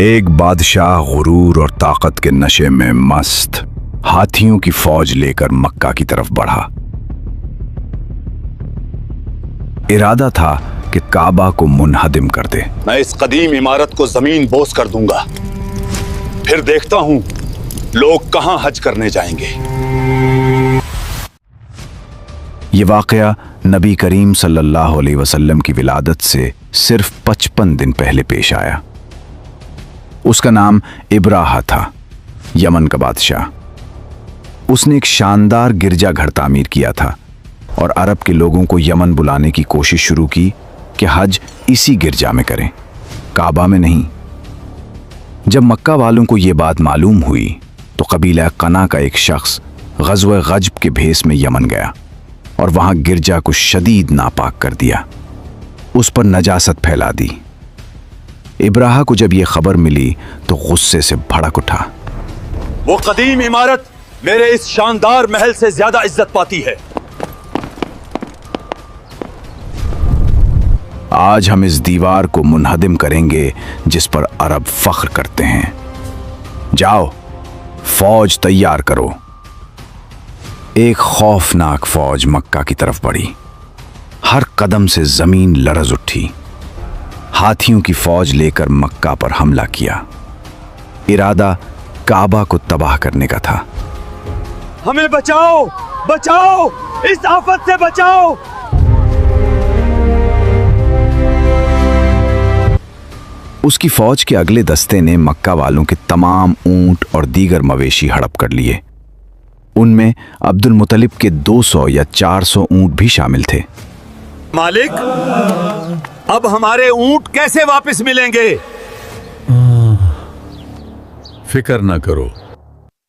एक बादशाह गुरूर और ताकत के नशे में मस्त हाथियों की फौज लेकर मक्का की तरफ बढ़ा। इरादा था कि काबा को मुनहदिम कर दे। मैं इस कदीम इमारत को जमीन बोस कर दूंगा, फिर देखता हूं लोग कहां हज करने जाएंगे। ये वाकया नबी करीम सल्लल्लाहु अलैहि वसल्लम की विलादत से सिर्फ 55 दिन पहले पेश आया। उसका नाम इब्राहा था, यमन का बादशाह। उसने एक शानदार गिरजाघर तामीर किया था और अरब के लोगों को यमन बुलाने की कोशिश शुरू की कि हज इसी गिरजा में करें, काबा में नहीं। जब मक्का वालों को यह बात मालूम हुई तो कबीला कना का एक शख्स ग़ज़वे ग़ज्ब के भेस में यमन गया और वहां गिरजा को शदीद नापाक कर दिया, उस पर नजासत फैला दी। इब्राहा को जब यह खबर मिली तो गुस्से से भड़क उठा। वो कदीम इमारत मेरे इस शानदार महल से ज्यादा इज्जत पाती है। आज हम इस दीवार को मुनहदिम करेंगे जिस पर अरब फख्र करते हैं। जाओ, फौज तैयार करो। एक खौफनाक फौज मक्का की तरफ बढ़ी। हर कदम से जमीन लरज उठी। हाथियों की फौज लेकर मक्का पर हमला किया। इरादा काबा को तबाह करने का था। हमें बचाओ, बचाओ, इस आफत से बचाओ। उसकी फौज के अगले दस्ते ने मक्का वालों के तमाम ऊंट और दीगर मवेशी हड़प कर लिए। उनमें अब्दुल मुत्तलिब के 200 या 400 ऊंट भी शामिल थे। मालिक, अब हमारे ऊंट कैसे वापस मिलेंगे? फिक्र ना करो।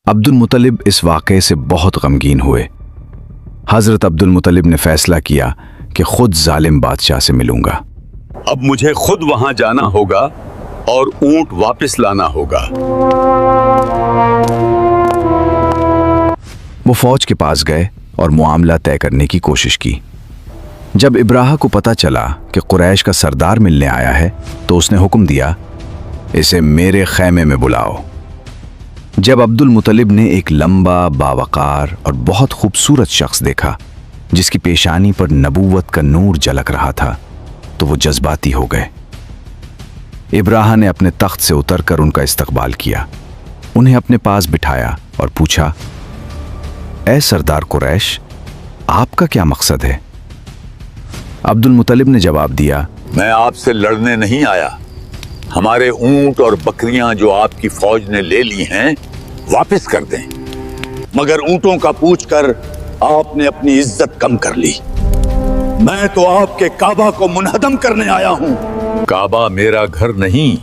अब्दुल मुत्तलिब इस वाक़े से बहुत गमगीन हुए। हजरत अब्दुल मुत्तलिब ने फैसला किया कि खुद जालिम बादशाह से मिलूंगा। अब मुझे खुद वहां जाना होगा और ऊंट वापस लाना होगा। वो फौज के पास गए और मुआमला तय करने की कोशिश की। जब इब्राहा को पता चला कि कुरैश का सरदार मिलने आया है तो उसने हुक्म दिया, इसे मेरे खैमे में बुलाओ। जब अब्दुल मुत्तलिब ने एक लंबा, बावकार और बहुत खूबसूरत शख्स देखा जिसकी पेशानी पर नबूवत का नूर झलक रहा था तो वो जज्बाती हो गए। इब्राहा ने अपने तख्त से उतरकर उनका इस्तकबाल किया, उन्हें अपने पास बिठाया और पूछा, ऐ सरदार कुरैश, आपका क्या मकसद है? अब्दुल मुत्तलिब ने जवाब दिया, मैं आपसे लड़ने नहीं आया। हमारे ऊंट और बकरियां जो आपकी फौज ने ले ली हैं वापस कर दें। मगर ऊंटों का पूछकर आपने अपनी इज्जत कम कर ली। मैं तो आपके काबा को मुनहदम करने आया हूं। काबा मेरा घर नहीं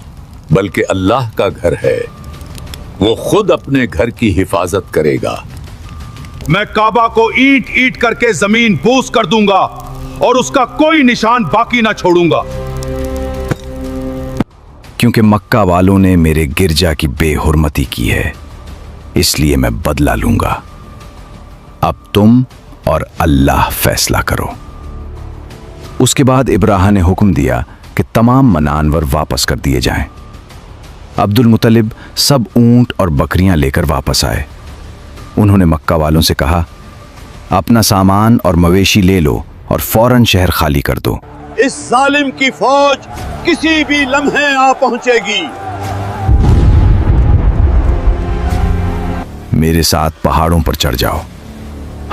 बल्कि अल्लाह का घर है। वो खुद अपने घर की हिफाजत करेगा। मैं काबा को ईंट ईंट करके जमीन बोस कर दूंगा और उसका कोई निशान बाकी ना छोड़ूंगा। क्योंकि मक्का वालों ने मेरे गिरजा की बेहुरमती की है, इसलिए मैं बदला लूंगा। अब तुम और अल्लाह फैसला करो। उसके बाद इब्राहा ने हुक्म दिया कि तमाम मनानवर वापस कर दिए जाएं। अब्दुल मुत्तलिब सब ऊंट और बकरियां लेकर वापस आए। उन्होंने मक्का वालों से कहा, अपना सामान और मवेशी ले लो और फौरन शहर खाली कर दो। इस जालिम की फौज किसी भी लम्हे आ पहुंचेगी। मेरे साथ पहाड़ों पर चढ़ जाओ।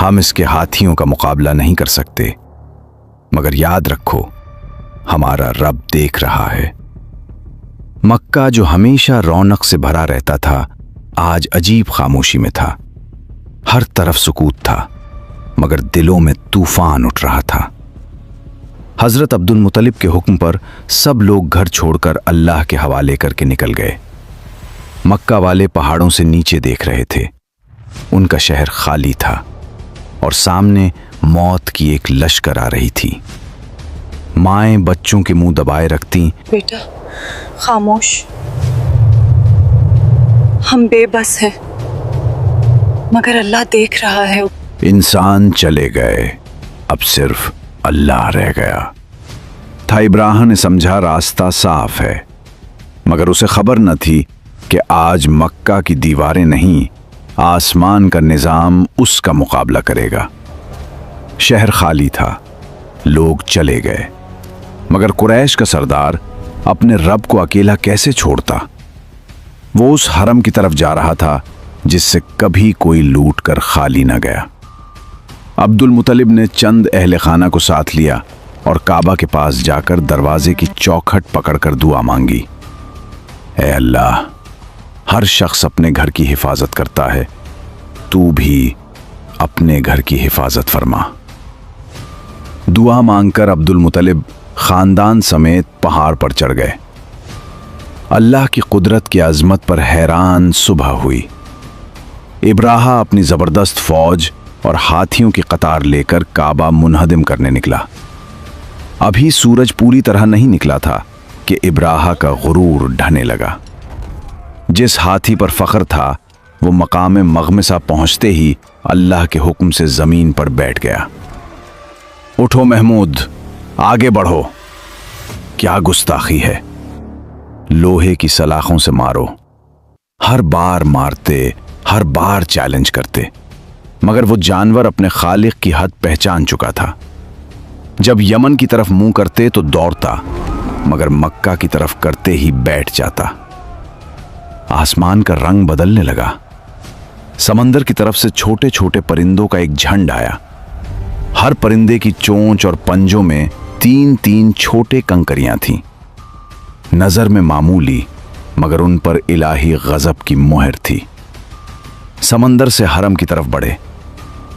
हम इसके हाथियों का मुकाबला नहीं कर सकते, मगर याद रखो, हमारा रब देख रहा है। मक्का जो हमेशा रौनक से भरा रहता था, आज अजीब खामोशी में था। हर तरफ सुकूत था, मगर दिलों में तूफान उठ रहा था। हजरत अब्दुल मुत्तलिब के हुक्म पर सब लोग घर छोड़कर अल्लाह के हवाले करके निकल गए। मक्का वाले पहाड़ों से नीचे देख रहे थे। उनका शहर खाली था और सामने मौत की एक लश्कर आ रही थी। माएं बच्चों के मुंह दबाए रखती, बेटा खामोश, हम बेबस हैं, मगर अल्लाह देख रहा है। इंसान चले गए, अब सिर्फ अल्लाह रह गया था। इब्राहा ने समझा रास्ता साफ है, मगर उसे खबर न थी कि आज मक्का की दीवारें नहीं, आसमान का निज़ाम उसका मुकाबला करेगा। शहर खाली था, लोग चले गए, मगर कुरैश का सरदार अपने रब को अकेला कैसे छोड़ता। वो उस हरम की तरफ जा रहा था जिससे कभी कोई लूट कर खाली न गया। अब्दुल मुत्तलिब ने चंद अहले खाना को साथ लिया और काबा के पास जाकर दरवाजे की चौखट पकड़कर दुआ मांगी। ऐ अल्लाह, हर शख्स अपने घर की हिफाजत करता है, तू भी अपने घर की हिफाजत फरमा। दुआ मांगकर अब्दुल मुत्तलिब खानदान समेत पहाड़ पर चढ़ गए। अल्लाह की कुदरत की अजमत पर हैरान सुबह हुई। इब्राहा अपनी जबरदस्त फौज और हाथियों की कतार लेकर काबा मुनहदिम करने निकला। अभी सूरज पूरी तरह नहीं निकला था कि इब्राहा का गुरूर ढहने लगा। जिस हाथी पर फख्र था वो मकाम मगमसा पहुंचते ही अल्लाह के हुक्म से जमीन पर बैठ गया। उठो महमूद, आगे बढ़ो। क्या गुस्ताखी है, लोहे की सलाखों से मारो। हर बार मारते, हर बार चैलेंज करते, मगर वो जानवर अपने खालिक की हद पहचान चुका था। जब यमन की तरफ मुंह करते तो दौड़ता, मगर मक्का की तरफ करते ही बैठ जाता। आसमान का रंग बदलने लगा। समंदर की तरफ से छोटे छोटे परिंदों का एक झंड आया। हर परिंदे की चोंच और पंजों में 3-3 छोटे कंकरियां थीं। नजर में मामूली, मगर उन पर इलाही गजब की मोहर थी। समंदर से हरम की तरफ बढ़े।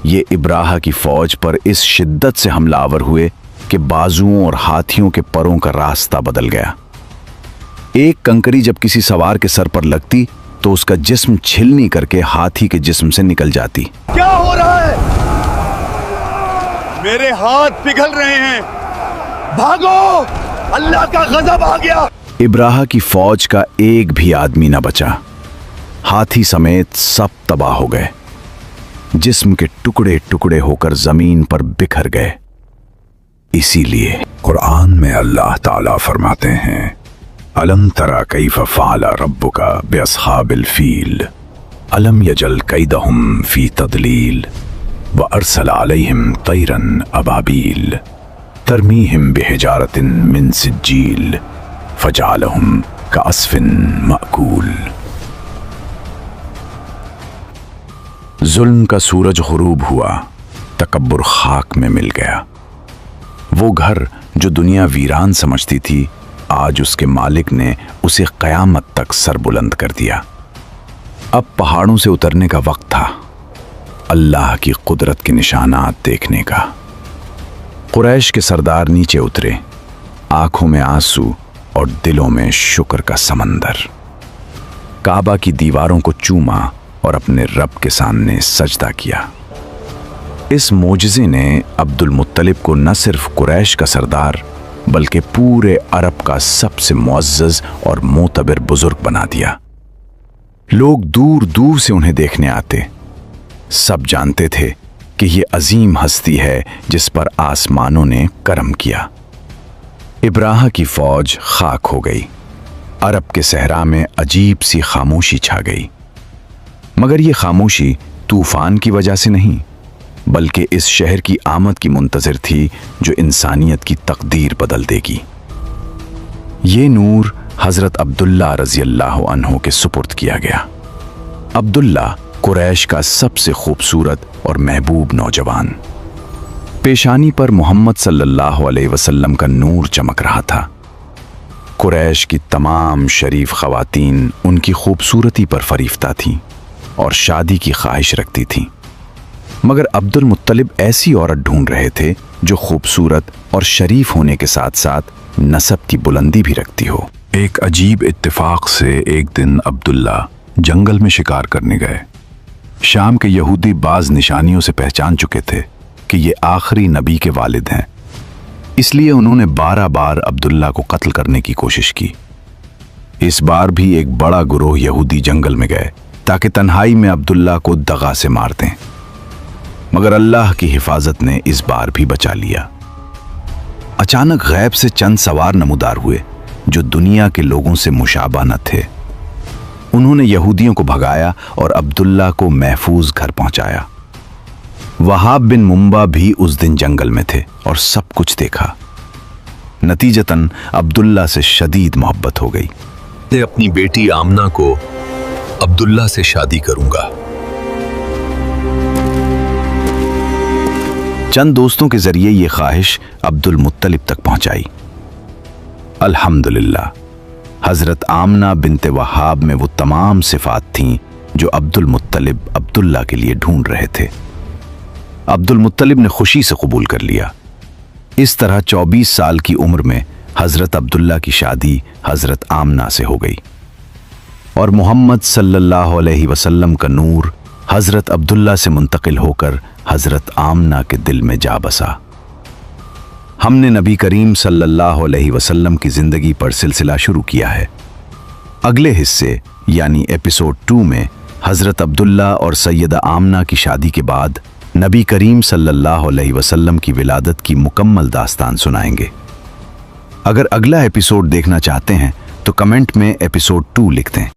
ये इब्राहा की फौज पर इस शिद्दत से हमलावर हुए कि बाजुओं और हाथियों के परों का रास्ता बदल गया। एक कंकरी जब किसी सवार के सर पर लगती तो उसका जिस्म छिलनी करके हाथी के जिस्म से निकल जाती। क्या हो रहा है? मेरे हाथ पिघल रहे हैं, भागो, अल्लाह का गजब आ गया। इब्राहा की फौज का एक भी आदमी न बचा। हाथी समेत सब तबाह हो गए, जिस्म के टुकड़े टुकड़े होकर जमीन पर बिखर गए। इसीलिए कुरान में अल्लाह ताला फरमाते हैं, अलम तरा कैफ फ़अला रब्बुका बिअस्हाबिल फील अलम यजल कैदहुम फी तदलील व अरसल अलैहिम तैरन अबाबील तरमीहिम बिहिजारतिन मिन सिज्जील फजअलहुम कअस्फिन मअकूल। जुल्म का सूरज गुरूब हुआ, तकब्बुर खाक में मिल गया। वो घर जो दुनिया वीरान समझती थी, आज उसके मालिक ने उसे क़यामत तक सरबुलंद कर दिया। अब पहाड़ों से उतरने का वक्त था, अल्लाह की कुदरत के निशानात देखने का। कुरैश के सरदार नीचे उतरे, आंखों में आंसू और दिलों में शुक्र का समंदर। काबा की दीवारों को चूमा और अपने रब के सामने सजदा किया। इस मोजज़े ने अब्दुल मुत्तलिब को न सिर्फ कुरैश का सरदार बल्कि पूरे अरब का सबसे मुअज़्ज़ज़ और मोतबर बुजुर्ग बना दिया। लोग दूर दूर से उन्हें देखने आते। सब जानते थे कि ये अजीम हस्ती है जिस पर आसमानों ने करम किया। इब्राहा की फौज खाक हो गई। अरब के सहरा में अजीब सी खामोशी छा गई, मगर ये खामोशी तूफान की वजह से नहीं, बल्कि इस शहर की आमद की मुंतज़िर थी जो इंसानियत की तकदीर बदल देगी। ये नूर हज़रत अब्दुल्ला रज़ियल्लाहु अन्हु के सुपुर्द किया गया। अब्दुल्ला कुरैश का सबसे खूबसूरत और महबूब नौजवान। पेशानी पर मोहम्मद सल्लल्लाहु अलैहि वसल्लम का नूर चमक रहा था। कुरैश की तमाम शरीफ ख़वातीन उनकी खूबसूरती पर फरीफ्ता थीं और शादी की ख्वाहिश रखती थीं, मगर अब्दुल मुत्तलिब ऐसी औरत ढूंढ रहे थे जो खूबसूरत और शरीफ होने के साथ साथ नसब की बुलंदी भी रखती हो। एक अजीब इत्तेफाक से एक दिन अब्दुल्ला जंगल में शिकार करने गए। शाम के यहूदी बाज निशानियों से पहचान चुके थे कि ये आखिरी नबी के वालिद हैं, इसलिए उन्होंने 12 बार अब्दुल्ला को कत्ल करने की कोशिश की। इस बार भी एक बड़ा गुरोह यहूदी जंगल में गए ताकि तन्हाई में अब्दुल्ला को दगा से मार दें, मगर अल्लाह की हिफाजत ने इस बार भी बचा लिया। अचानक गैब से चंद सवार नमूदार हुए जो दुनिया के लोगों से मुशाबा न थे। उन्होंने यहूदियों को भगाया और अब्दुल्ला को महफूज घर पहुंचाया। वहाब बिन मुंबा भी उस दिन जंगल में थे और सब कुछ देखा। नतीजतन अब्दुल्ला से शदीद मोहब्बत हो गई। मैं अपनी बेटी आमना को अब्दुल्ला से शादी करूंगा। चंद दोस्तों के जरिए ये ख्वाहिश अब्दुल मुत्तलिब तक पहुंचाई। अल्हम्दुलिल्लाह, हजरत आमना बिनते वहाब में वो तमाम सिफात थीं जो अब्दुल मुत्तलिब अब्दुल्ला के लिए ढूंढ रहे थे। अब्दुल मुत्तलिब ने खुशी से कबूल कर लिया। इस तरह 24 साल की उम्र में हजरत अब्दुल्ला की शादी हजरत आमना से हो गई और मोहम्मद सल्लल्लाहु अलैहि वसल्लम का नूर हजरत अब्दुल्ला से मुंतकिल होकर हजरत आमना के दिल में जा बसा। हमने नबी करीम सल्लल्लाहु अलैहि वसल्लम की जिंदगी पर सिलसिला शुरू किया है। अगले हिस्से यानी एपिसोड 2 में हजरत अब्दुल्ला और सैयदा आमना की शादी के बाद नबी करीम सल्लल्लाहु अलैहि वसल्लम की विलादत की मुकम्मल दास्तान सुनाएंगे। अगर अगला एपिसोड देखना चाहते हैं तो कमेंट में एपिसोड 2 लिख दें।